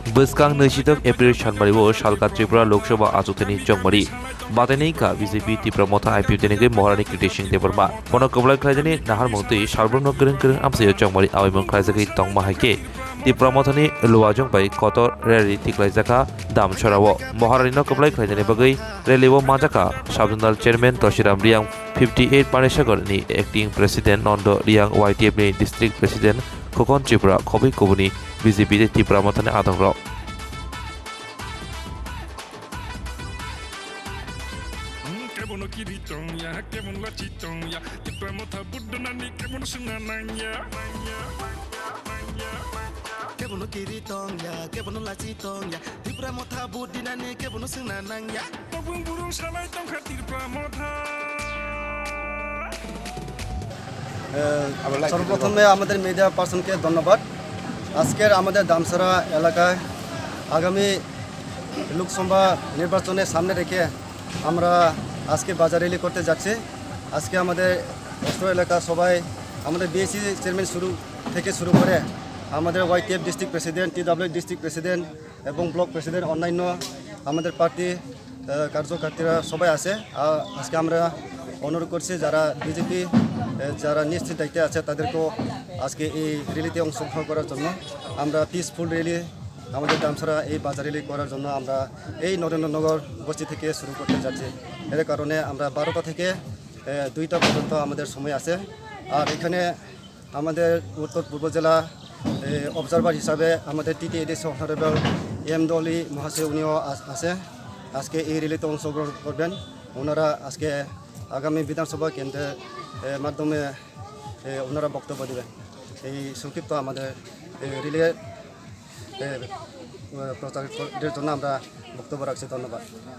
Beskang Nishitak April Shanbaribo, Shalka Tripura Lokshaba Azuteni Jongmari, Batenika, VCP TIPRA Motha IPTNG, Maharani Kritino TIPRA, Kwplai Khlaina, Nahar Monti, Shalburno Green Amsa Jongmari, Awimon Klazaki, Tongmahake, TIPRA Mothani, Luajong by Kotor, Rally, Khlaina, Damcherrao, Maharani Kwplai Khlaina Bagwi, Relivo Motha, Shabdunal Chairman Toshiram Riang, 58 Panishagorni, Acting President Nondo Riang, YTF District President, Kokon TIPRA, Kobi Kobuni, VCP TIPRA Mothani Adamcherrao. Kebono Kritino ya, kebono Kritino ya, TIPRA Motha budonani kebono sungananya. Kebono Kritino ya, kebono Kritino ya, TIPRA Motha budinani kebono sungananya. Tobung burung salai tongkat TIPRA Motha. সর্বপ্রথমে আমাদের media পার্সনকে ধন্যবাদ। আজকের আমাদের দামছড়া এলাকায় আগামী লোকসভা নির্বাচনে সামনে রেখে আমরা আজকে বাজার র্যালি করতে যাচ্ছি। আজকে আমাদের অস্ত্র এলাকা সবাই আমাদের বিএসসি চেয়ারম্যান শুরু করে আমাদের YTF district president, TW district president এবং ব্লক প্রেসিডেন্ট, অন্যান্য আমাদের পার্টি কার্যকর্তারা সবাই আছে। আজকে আমরা অনুরোধ করছি যারা বিজেপি যারা নিশ্চিত দায়িত্বে আছে তাদেরকেও আজকে এই র্যালিতে অংশগ্রহণ করার জন্য আমরা পিসফুল র্যালি আমাদের দামছড়া এই বাজার র্যালি করার জন্য আমরা এই নরেন্দ্রনগর বস্তি থেকে শুরু করতে যাচ্ছি। এর কারণে আমরা 12টা থেকে 2টা পর্যন্ত আমাদের সময় আছে। আর এখানে আমাদের উত্তর পূর্ব জেলা অবজারভার হিসাবে আমাদের টিটিএডিসি অনারেবল এমডলি মহাশয় উনিও আছে। আজকে এই র্যালিতে অংশগ্রহণ করবেন। ওনারা আজকে আগামী বিধানসভা কেন্দ্রের মাধ্যমে ওনারা বক্তব্য দেবেন। এই সংক্ষিপ্ত আমাদের রিলে প্রচারের জন্য আমরা বক্তব্য রাখছি। ধন্যবাদ।